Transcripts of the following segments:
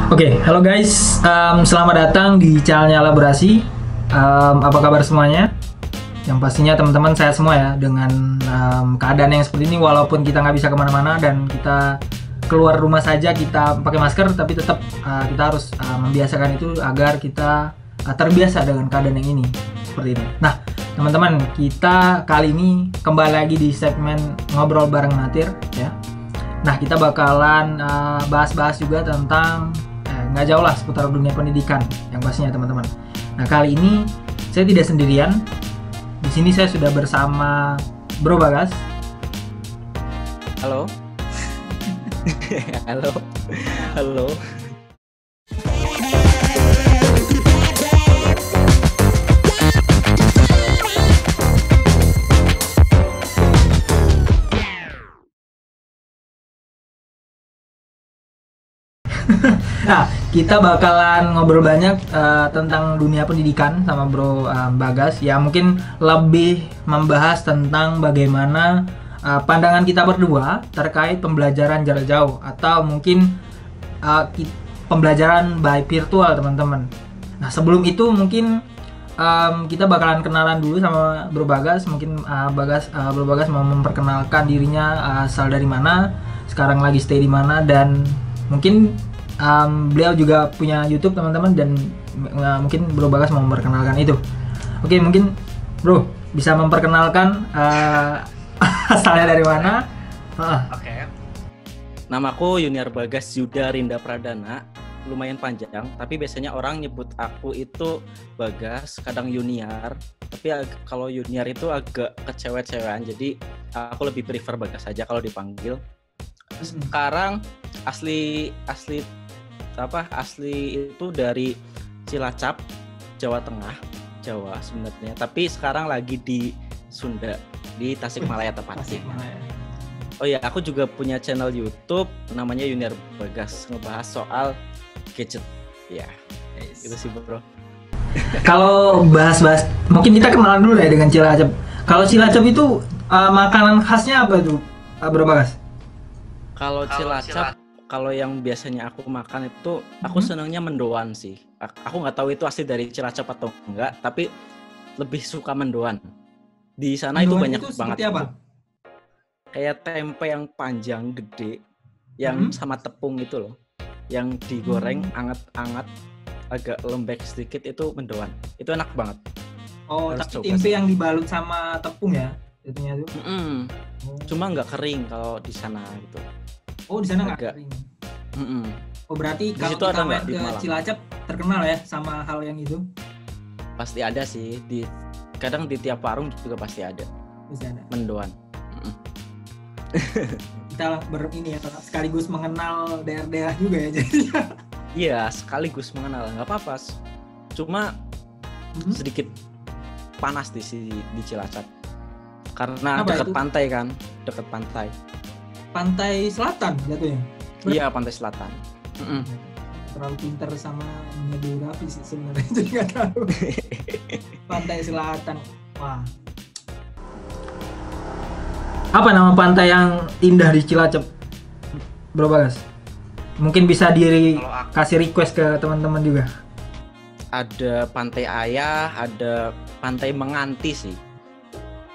Oke, halo guys, selamat datang di channelnya Elaborasi. Apa kabar semuanya? Yang pastinya teman-teman saya semua ya, dengan keadaan yang seperti ini, walaupun kita nggak bisa kemana-mana dan kita keluar rumah saja kita pakai masker, tapi tetap kita harus membiasakan itu agar kita terbiasa dengan keadaan yang ini seperti ini. Nah, teman-teman, kita kali ini kembali lagi di segmen ngobrol bareng Natir ya. Nah, kita bakalan bahas-bahas juga tentang nggak jauh lah seputar dunia pendidikan yang pastinya teman-teman. Nah, kali ini saya tidak sendirian. Di sini saya sudah bersama Bro Bagas. Halo. Halo. Halo. Nah, kita bakalan ngobrol banyak tentang dunia pendidikan sama Bro Bagas. Ya, mungkin lebih membahas tentang bagaimana pandangan kita berdua terkait pembelajaran jarak jauh atau mungkin pembelajaran by virtual, teman-teman. Nah, sebelum itu mungkin kita bakalan kenalan dulu sama Bro Bagas. Mungkin Bro Bagas mau memperkenalkan dirinya, asal dari mana, sekarang lagi stay di mana, dan mungkin beliau juga punya YouTube, teman-teman, dan mungkin Bro Bagas mau memperkenalkan itu. Oke, mungkin Bro bisa memperkenalkan asalnya dari mana? Oke. Namaku Junior Bagas Yuda Rinda Pradana. Lumayan panjang, tapi biasanya orang nyebut aku itu Bagas, kadang Junior. Tapi kalau Junior itu agak kecewek-cewekan, jadi aku lebih prefer Bagas saja kalau dipanggil. Sekarang asli itu dari Cilacap, Jawa Tengah, Jawa sebenarnya. Tapi sekarang lagi di Sunda, di Tasikmalaya tepatnya. Oh ya, aku juga punya channel YouTube namanya Junior Bagas, ngebahas soal gadget. Ya, itu sih bro. Kalau bahas-bahas, mungkin kita kenalan dulu ya dengan Cilacap. Kalau Cilacap itu makanan khasnya apa tuh, Bro Bagas? Kalau Cilacap, kalau yang biasanya aku makan itu, aku senangnya mendoan sih. Aku nggak tahu itu asli dari Cilacap atau enggak, tapi lebih suka mendoan. Di sana mendoan itu banyak itu banget. Apa? Kayak tempe yang panjang, gede, yang sama tepung itu loh, yang digoreng anget-anget, agak lembek sedikit, itu mendoan. Itu enak banget. Oh, tapi tempe yang dibalut sama tepung ya? Itunya tuh. Cuma nggak kering kalau di sana gitu. Oh, di sana nggak kering. Oh, berarti kalau kita main ke Cilacap terkenal ya sama hal yang itu? Pasti ada sih, kadang di tiap warung juga pasti ada. Mendoan. Kita ini ya, sekaligus mengenal daerah-daerah juga ya jadinya. Iya, sekaligus mengenal, nggak apa-apa. Cuma sedikit panas di Cilacap. Karena dekat pantai kan, dekat pantai. Pantai Selatan jatuhnya? Iya, pantai Selatan. Terlalu pintar sama geografi sih sebenarnya, jadi nggak tahu. Pantai Selatan, wah. Apa nama pantai yang indah di Cilacap, Bro Bagas? Mungkin bisa kasih request ke teman-teman juga. Ada Pantai Ayah, ada Pantai Menganti sih.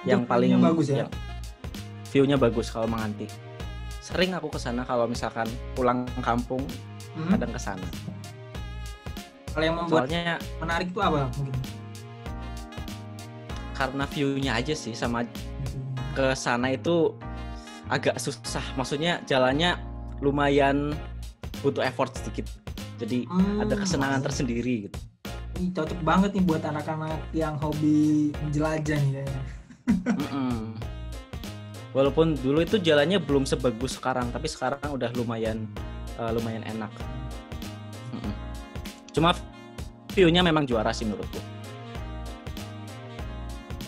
Yang paling bagus ya. View-nya bagus kalau Menganti. Sering aku kesana kalau misalkan pulang kampung, kadang kesana. Kalau yang membuatnya menarik itu apa mungkin? Karena view-nya aja sih, sama ke sana itu agak susah. Maksudnya jalannya lumayan butuh effort sedikit. Jadi ada kesenangan tersendiri gitu. Ini cocok banget nih buat anak-anak yang hobi menjelajah nih kayaknya. Walaupun dulu itu jalannya belum sebagus sekarang, tapi sekarang udah lumayan enak. Cuma view-nya memang juara sih menurutku.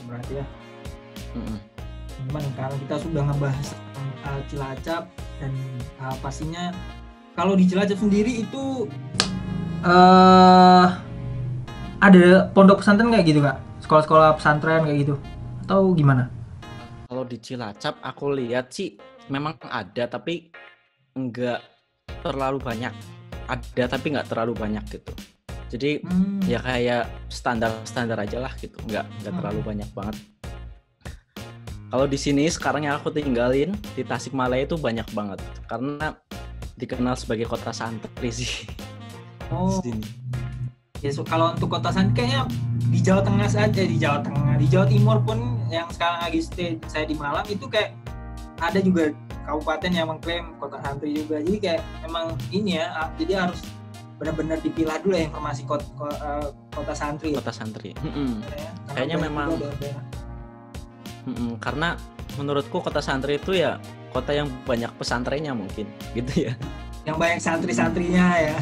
Berarti ya. Cuman kalau kita sudah ngebahas Cilacap dan pastinya kalau di Cilacap sendiri itu ada pondok pesantren kayak gitu Kak? Sekolah-sekolah pesantren kayak gitu? Atau gimana? Kalau di Cilacap aku lihat sih memang ada, tapi enggak terlalu banyak. ada tapi nggak terlalu banyak gitu. Jadi ya kayak standar aja lah gitu, nggak terlalu banyak banget. Kalau di sini sekarang yang aku tinggalin di Tasikmalaya itu banyak banget karena dikenal sebagai kota santri sih. Oh. Di sini. Ya, kalau untuk kota santri kayaknya di Jawa Tengah saja, di Jawa Timur pun yang sekarang lagi stay saya di Malang itu kayak ada juga kabupaten yang mengklaim kota santri juga. Jadi kayak emang ini ya, jadi harus benar-benar dipilah dulu ya informasi kota santri. Kota santri. Ya, kayaknya memang karena menurutku kota santri itu ya kota yang banyak pesantrennya mungkin gitu ya. Yang banyak santri-santrinya ya.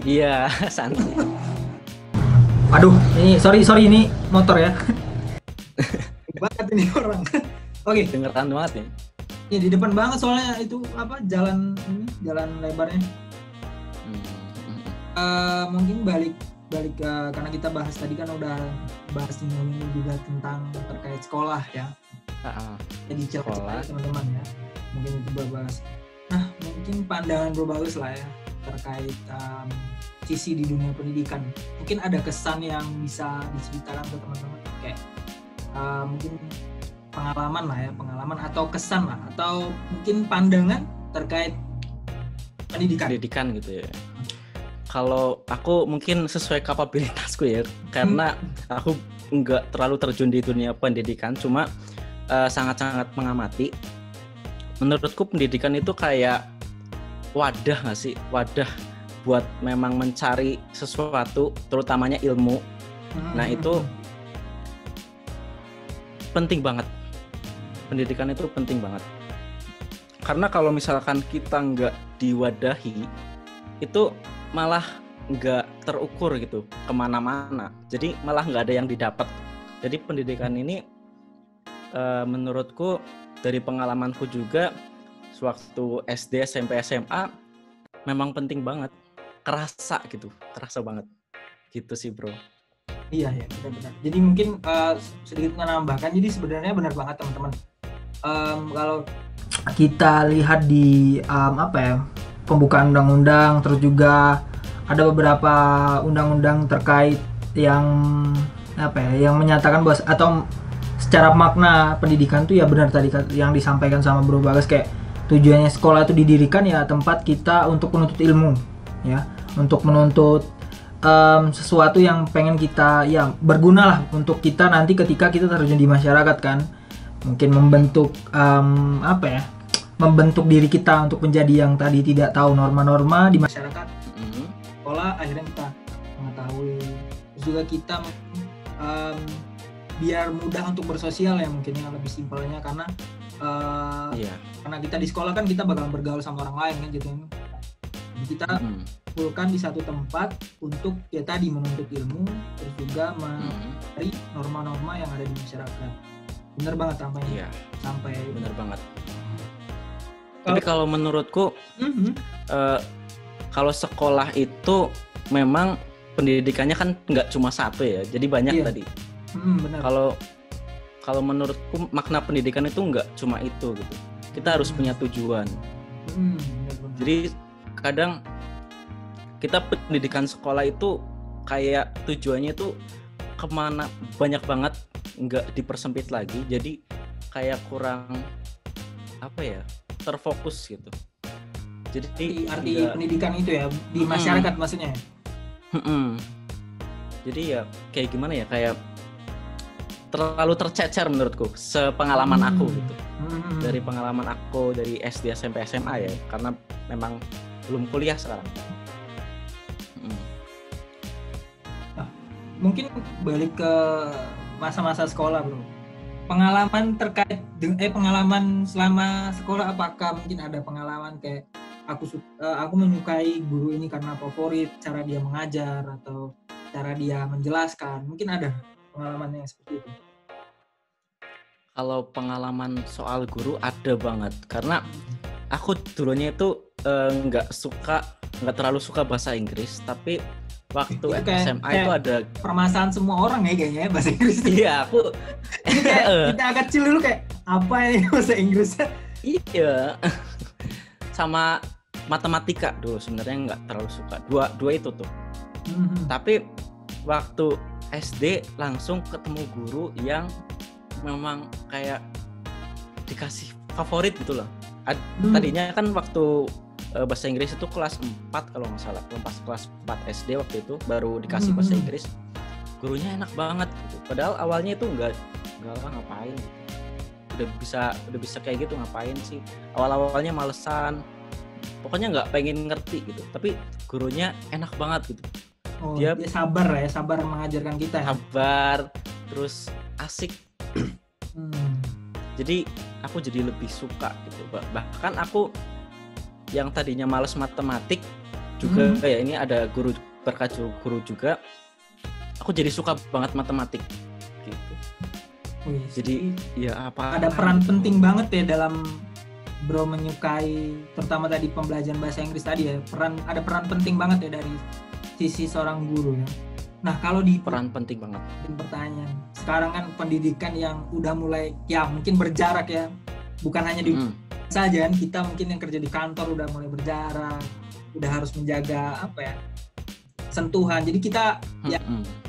Iya, santri. Aduh, ini sorry ini motor ya. Banget ini orang. Oke. Dengeran banget ya. Ya di depan banget soalnya itu apa jalan lebarnya. Mungkin balik karena kita bahas tadi kan udah bahas ini juga tentang terkait sekolah ya. Jadi sekolah teman-teman ya. Mungkin itu berbahas. Nah, mungkin pandangan Bro Bagus lah ya terkait sisi di dunia pendidikan. Mungkin ada kesan yang bisa diceritakan ke teman-teman kayak mungkin pengalaman atau kesan lah atau mungkin pandangan terkait pendidikan gitu ya. Kalau aku mungkin sesuai kapabilitasku ya, karena aku nggak terlalu terjun di dunia pendidikan, cuma sangat-sangat mengamati. Menurutku pendidikan itu kayak wadah nggak sih? Wadah buat memang mencari sesuatu, terutamanya ilmu. Nah itu penting banget. Pendidikan itu penting banget. Karena kalau misalkan kita nggak diwadahi, itu malah nggak terukur gitu kemana-mana. Jadi malah nggak ada yang didapat. Jadi pendidikan ini menurutku dari pengalamanku juga sewaktu SD, SMP, SMA memang penting banget. Kerasa banget. Gitu sih bro. Iya ya benar-benar. Jadi mungkin sedikit menambahkan. Jadi sebenarnya benar banget teman-teman. Kalau kita lihat di pembukaan undang-undang, terus juga ada beberapa undang-undang terkait yang yang menyatakan bahwa atau secara makna pendidikan tuh ya benar tadi yang disampaikan sama Bro Bagas kayak tujuannya sekolah itu didirikan ya tempat kita untuk menuntut ilmu ya, untuk menuntut sesuatu yang pengen kita ya berguna lah untuk kita nanti ketika kita terjun di masyarakat kan, mungkin membentuk membentuk diri kita untuk menjadi yang tadi tidak tahu norma-norma di masyarakat. Sekolah akhirnya kita mengetahui, terus juga kita biar mudah untuk bersosial ya mungkin yang lebih simpelnya karena karena kita di sekolah kan kita bakal bergaul sama orang lain kan gitu. Jadi kita kumpulkan di satu tempat untuk ya tadi menuntut ilmu terus juga mencari norma-norma yang ada di masyarakat. Bener banget sampai bener banget. Tapi kalau menurutku kalau sekolah itu memang pendidikannya kan nggak cuma satu ya, jadi banyak tadi. Benar. Kalau menurutku makna pendidikan itu nggak cuma itu gitu. Kita harus punya tujuan. Jadi kadang kita pendidikan sekolah itu kayak tujuannya itu kemana banyak banget, nggak dipersempit lagi. Jadi kayak kurang terfokus gitu. Jadi arti pendidikan itu ya di masyarakat maksudnya. Jadi ya kayak gimana ya, kayak terlalu tercecer menurutku sepengalaman aku gitu. Dari pengalaman aku dari SD, SMP, SMA ya, karena memang belum kuliah sekarang. Mungkin balik ke masa-masa sekolah bro. Pengalaman terkait pengalaman selama sekolah, apakah mungkin ada pengalaman kayak aku menyukai guru ini karena favorit cara dia mengajar atau cara dia menjelaskan, mungkin ada pengalaman yang seperti itu? Kalau pengalaman soal guru ada banget, karena aku dulunya itu nggak terlalu suka bahasa Inggris, tapi waktu SMA itu ada permasalahan semua orang ya kayaknya bahasa Inggris. Iya, aku kita agak kecil dulu kayak apa ya bahasa Inggrisnya? Iya. Sama matematika dulu sebenarnya nggak terlalu suka. Dua itu tuh. Tapi waktu SD langsung ketemu guru yang memang kayak dikasih favorit gitu loh. Tadinya kan waktu bahasa Inggris itu kelas 4 kalau nggak salah, kelas 4 SD waktu itu baru dikasih bahasa Inggris. Gurunya enak banget gitu. Padahal awalnya itu enggak lah ngapain gitu. Udah bisa kayak gitu ngapain sih. Awal-awalnya malesan. Pokoknya nggak pengen ngerti gitu. Tapi gurunya enak banget gitu. Oh, dia sabar mengajarkan kita. Sabar, terus asik. Jadi aku jadi lebih suka gitu. Bahkan aku yang tadinya males matematik juga kayak ini ada berkat guru juga. Aku jadi suka banget matematik gitu. Wih, jadi ya apa? Ada peran penting banget ya dalam Bro menyukai terutama tadi pembelajaran bahasa Inggris tadi ya. Ada peran penting banget ya dari sisi seorang guru ya. Nah, kalau di peran penting banget. Pertanyaan. Sekarang kan pendidikan yang udah mulai ya mungkin berjarak ya. Bukan hanya di saja kan, kita mungkin yang kerja di kantor udah mulai berjarak, udah harus menjaga sentuhan. Jadi kita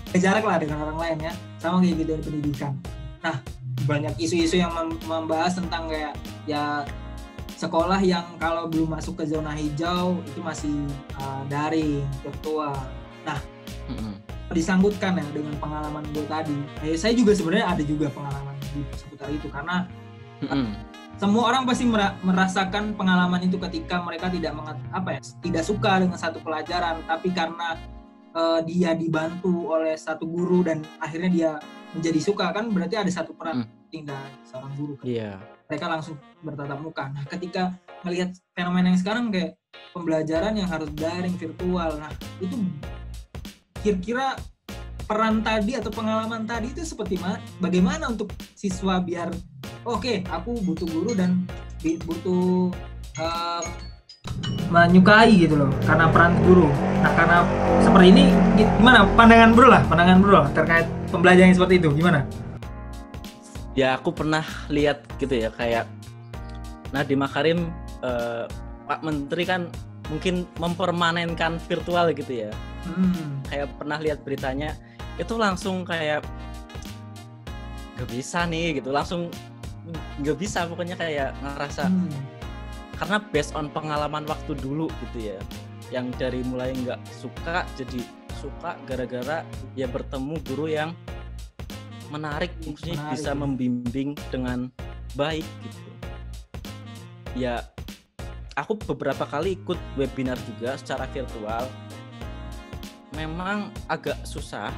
berjarak lah dengan orang lain ya, sama kayak gitu dari pendidikan. Nah, banyak isu-isu yang membahas tentang kayak ya sekolah yang kalau belum masuk ke zona hijau itu masih daring, virtual. Nah, disangkutkan ya dengan pengalaman gue tadi. Saya juga sebenarnya ada juga pengalaman di seputar itu karena semua orang pasti merasakan pengalaman itu ketika mereka tidak suka dengan satu pelajaran, tapi karena dia dibantu oleh satu guru dan akhirnya dia menjadi suka, kan berarti ada satu peran penting dari seorang guru kan. Mereka langsung bertatap muka. Nah, ketika melihat fenomena yang sekarang kayak pembelajaran yang harus daring, virtual, nah itu kira-kira peran tadi atau pengalaman tadi itu bagaimana untuk siswa biar oke, aku butuh guru dan butuh menyukai gitu loh karena peran guru. Nah, karena seperti ini gimana pandangan bro terkait pembelajaran seperti itu gimana? Ya aku pernah lihat gitu ya kayak Nadiem Makarim Pak Menteri kan mungkin mempermanenkan virtual gitu ya. Kayak pernah lihat beritanya itu langsung kayak gak bisa nih gitu, langsung gak bisa pokoknya kayak ngerasa karena based on pengalaman waktu dulu gitu ya, yang dari mulai gak suka jadi suka gara-gara ya bertemu guru yang menarik, maksudnya bisa membimbing dengan baik gitu. Ya aku beberapa kali ikut webinar juga secara virtual, memang agak susah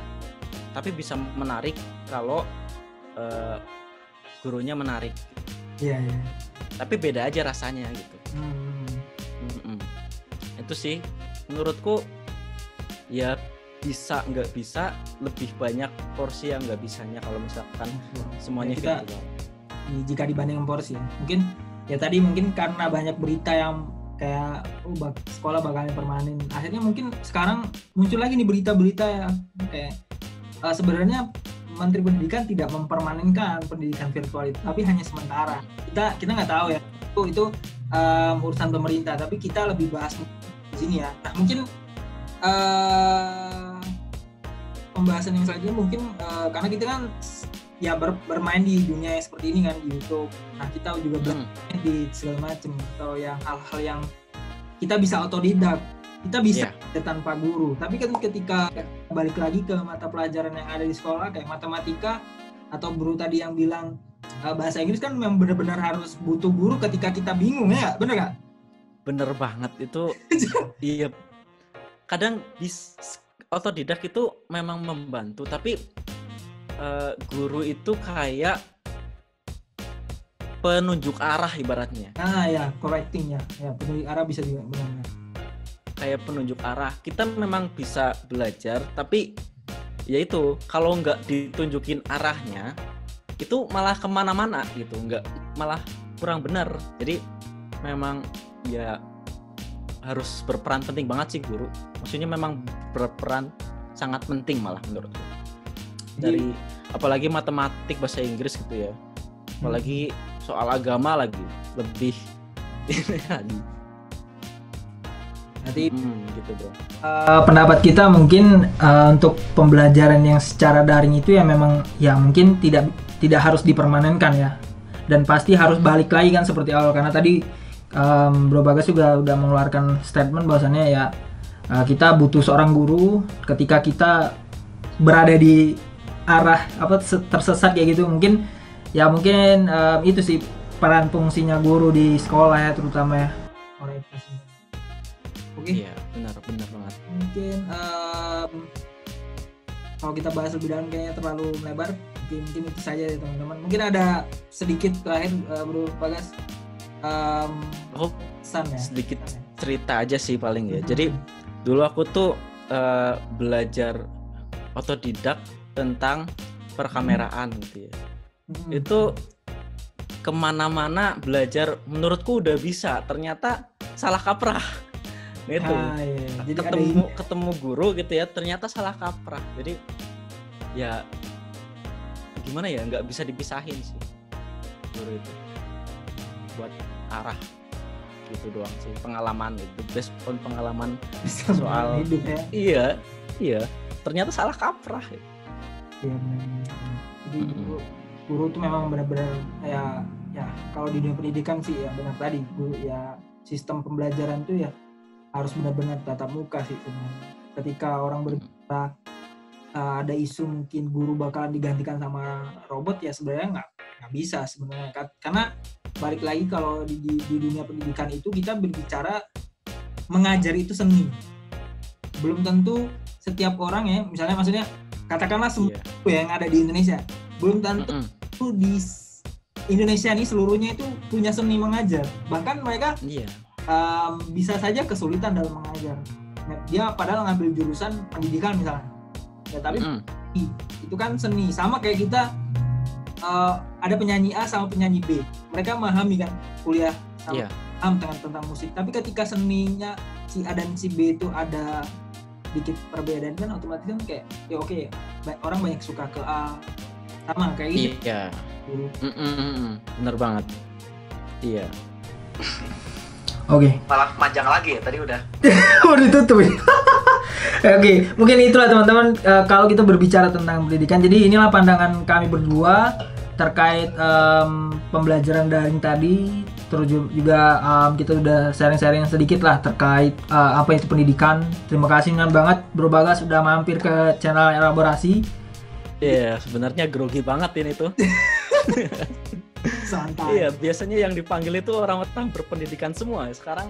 tapi bisa menarik kalau gurunya menarik. Iya. Tapi beda aja rasanya gitu. Itu sih menurutku ya bisa nggak bisa lebih banyak porsi yang nggak bisanya kalau misalkan semuanya kita, virtual. Jika dibandingkan porsi ya. Mungkin karena banyak berita yang kayak sekolah bakalan permanen. Akhirnya mungkin sekarang muncul lagi nih berita-berita yang kayak sebenarnya Menteri Pendidikan tidak mempermanenkan pendidikan virtual itu, tapi hanya sementara. Kita nggak tahu ya. Itu urusan pemerintah, tapi kita lebih bahas di sini ya. Nah, mungkin pembahasan yang selanjutnya mungkin karena kita kan ya bermain di dunia yang seperti ini kan di YouTube. Nah, kita juga belajar di segala macam atau yang hal-hal yang kita bisa otodidak. Kita bisa tanpa guru, tapi kan ketika balik lagi ke mata pelajaran yang ada di sekolah kayak matematika atau guru tadi yang bilang bahasa Inggris kan memang benar-benar harus butuh guru ketika kita bingung ya, bener gak? Bener banget itu. Iya, kadang di otodidak itu memang membantu, tapi guru itu kayak penunjuk arah ibaratnya. Ya, correcting ya, penunjuk arah bisa juga benar-benar. Kayak penunjuk arah. Kita memang bisa belajar, tapi ya itu kalau nggak ditunjukin arahnya, itu malah kemana-mana gitu, malah kurang benar. Jadi memang ya harus berperan penting banget sih guru. Maksudnya memang berperan sangat penting malah menurutku. Dari apalagi matematik, bahasa Inggris gitu ya. Apalagi soal agama lagi lebih ini lagi. Nanti gitu bro. pendapat kita mungkin untuk pembelajaran yang secara daring itu ya memang ya mungkin tidak harus dipermanenkan ya, dan pasti harus balik lagi kan seperti awal, karena tadi Bro Bagas juga udah mengeluarkan statement bahwasannya ya kita butuh seorang guru ketika kita berada di arah tersesat kayak gitu. Mungkin itu sih peran fungsinya guru di sekolah ya, terutama ya. Oke. Iya, benar banget. Mungkin kalau kita bahas lebih dalam kayaknya terlalu melebar. Mungkin itu saja ya teman-teman. Mungkin ada sedikit terakhir Bro Bagas. Pesan ya. Sedikit cerita aja sih paling ya. Jadi dulu aku tuh belajar otodidak tentang perkameraan gitu ya. Itu kemana-mana belajar menurutku udah bisa, ternyata salah kaprah gitu. Iya. Jadi ketemu guru gitu ya, ternyata salah kaprah. Jadi ya gimana ya, nggak bisa dipisahin sih guru itu buat arah gitu doang sih. Pengalaman itu based on pengalaman soal hidup ya. Iya ternyata salah kaprah ya. Jadi guru itu memang benar-benar ya kalau di dunia pendidikan sih ya benar tadi, guru ya sistem pembelajaran itu ya harus benar-benar tatap muka sih sebenarnya. Ketika orang berbicara ada isu mungkin guru bakalan digantikan sama robot, ya sebenarnya nggak bisa sebenarnya, karena balik lagi kalau di dunia pendidikan itu kita berbicara mengajar itu seni. Belum tentu setiap orang ya, misalnya maksudnya katakanlah semua yang ada di Indonesia, belum tentu di Indonesia nih seluruhnya itu punya seni mengajar. Bahkan mereka bisa saja kesulitan dalam mengajar. Dia padahal ngambil jurusan pendidikan misalnya, ya tapi itu kan seni. Sama kayak kita ada penyanyi A sama penyanyi B, mereka memahami kan kuliah sama tentang musik. Tapi ketika seninya si A dan si B itu ada dikit perbedaan kan, otomatis kan kayak ya oke, orang banyak suka ke A, sama kayak gitu. Iya. Bener banget. Iya. Oke. Malah panjang lagi ya, tadi udah. Udah ditutup. Oke, mungkin itulah teman-teman kalau kita berbicara tentang pendidikan. Jadi inilah pandangan kami berdua terkait pembelajaran daring tadi. Terus juga kita udah sharing-sharing sedikit lah terkait apa itu pendidikan. Terima kasih banget Bro Bagas sudah mampir ke channel Elaborasi. Iya, sebenarnya grogi banget ini tuh. Santai. Iya, biasanya yang dipanggil itu orang-orang berpendidikan semua. Sekarang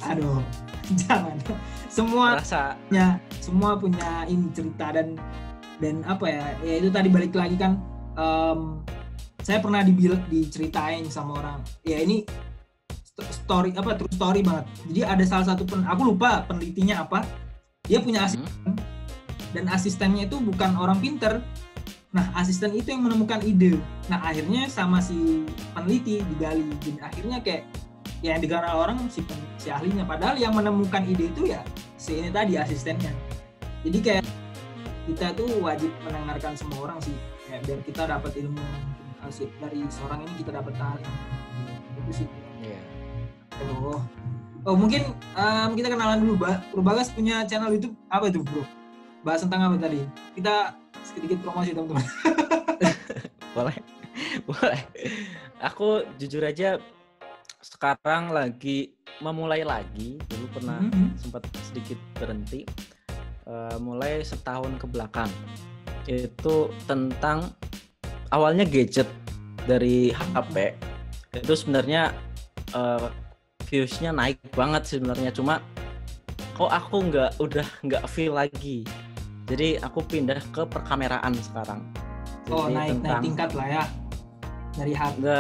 aduh, jangan. Semua punya ini cerita dan apa ya itu tadi balik lagi kan, saya pernah diceritain sama orang. Ya ini true story banget. Jadi ada salah satu aku lupa penelitinya apa. Dia punya asisten dan asistennya itu bukan orang pinter. Nah, asisten itu yang menemukan ide. Nah, akhirnya sama si peneliti digali. Jadi akhirnya kayak yang digali orang si ahlinya. Padahal yang menemukan ide itu ya si ini tadi asistennya. Jadi kayak kita tuh wajib mendengarkan semua orang sih. Ya, biar kita dapat ilmu dari seorang ini, kita dapat tahu. Itu sih. Iya. Oh mungkin kita kenalan dulu, Bro Bagas punya channel YouTube apa itu, Bro? Bahas tentang apa tadi? Kita sedikit promosi teman-teman. Boleh. Aku jujur aja sekarang lagi memulai lagi. Dulu pernah sempat sedikit berhenti. Mulai setahun ke belakang. Itu tentang awalnya gadget dari HP. Itu sebenarnya views-nya naik banget sebenarnya, cuma kok aku udah nggak feel lagi. Jadi aku pindah ke perkameraan sekarang. Oh, naik tingkat lah ya. Dari harga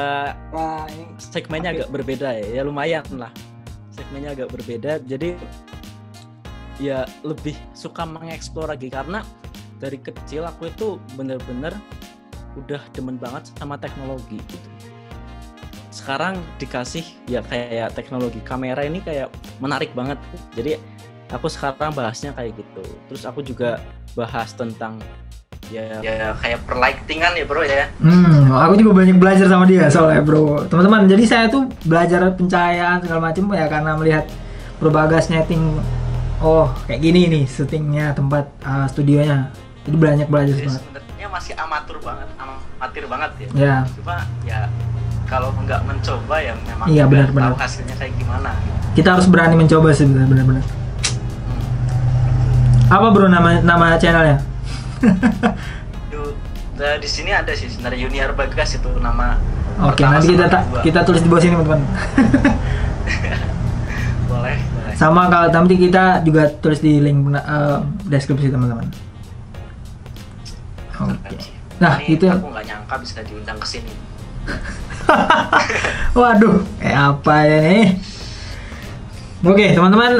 segmennya agak berbeda ya lumayan lah. Segmennya agak berbeda. Jadi ya lebih suka mengeksplor lagi, karena dari kecil aku itu bener-bener udah demen banget sama teknologi gitu. Sekarang dikasih ya kayak teknologi kamera ini kayak menarik banget. Jadi aku sekarang bahasnya kayak gitu. Terus aku juga bahas tentang ya kayak perlightingan ya bro ya. Aku juga banyak belajar sama dia soalnya bro. Teman-teman, jadi saya tuh belajar pencahayaan segala macam ya karena melihat Bro Bagas nyeting, oh kayak gini nih syutingnya, tempat studionya. Jadi banyak belajar Jadi banget. sebenarnya masih amatir banget ya. Ya. Cuma ya kalau nggak mencoba ya memang Iya, nggak benar-benar. tahu hasilnya kayak gimana. Kita harus berani mencoba sih, benar-benar. Apa bro nama channelnya? Di sini ada sih sebenarnya Junior Bagas itu nama. Oke, pertama nanti sama kedua. kita tulis di bawah sini teman-teman. boleh. Sama kalau nanti kita juga tulis di link deskripsi teman-teman. Oke. Nah, Ini itu aku nggak nyangka bisa diundang ke sini. Waduh, kayak apa ya nih? Oke, teman-teman,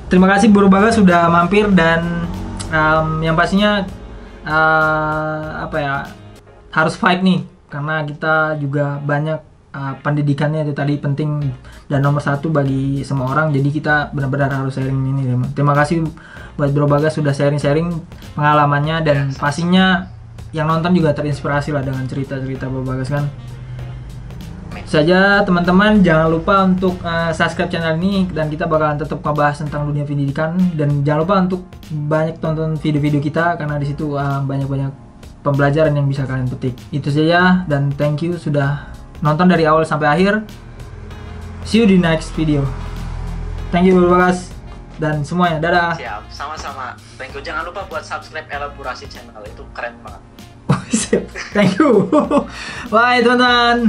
terima kasih Bro Bagas sudah mampir dan yang pastinya apa ya, harus fight nih karena kita juga banyak pendidikannya itu tadi penting dan nomor satu bagi semua orang, jadi kita benar-benar harus sharing ini teman. Terima kasih buat Bro Bagas sudah sharing-sharing pengalamannya dan pastinya yang nonton juga terinspirasi lah dengan cerita-cerita Bro Bagas kan. Saja teman-teman, jangan lupa untuk subscribe channel ini dan kita bakalan tetap ngebahas tentang dunia pendidikan, dan jangan lupa untuk banyak tonton video-video kita karena di situ banyak-banyak pembelajaran yang bisa kalian petik. Itu saja dan thank you sudah nonton dari awal sampai akhir. See you di next video. Thank you Bro Bagas dan semuanya. Dadah. Siap, sama-sama. Thank you. Jangan lupa buat subscribe Elaborasi Channel, itu keren banget. Thank you. Bye teman-teman.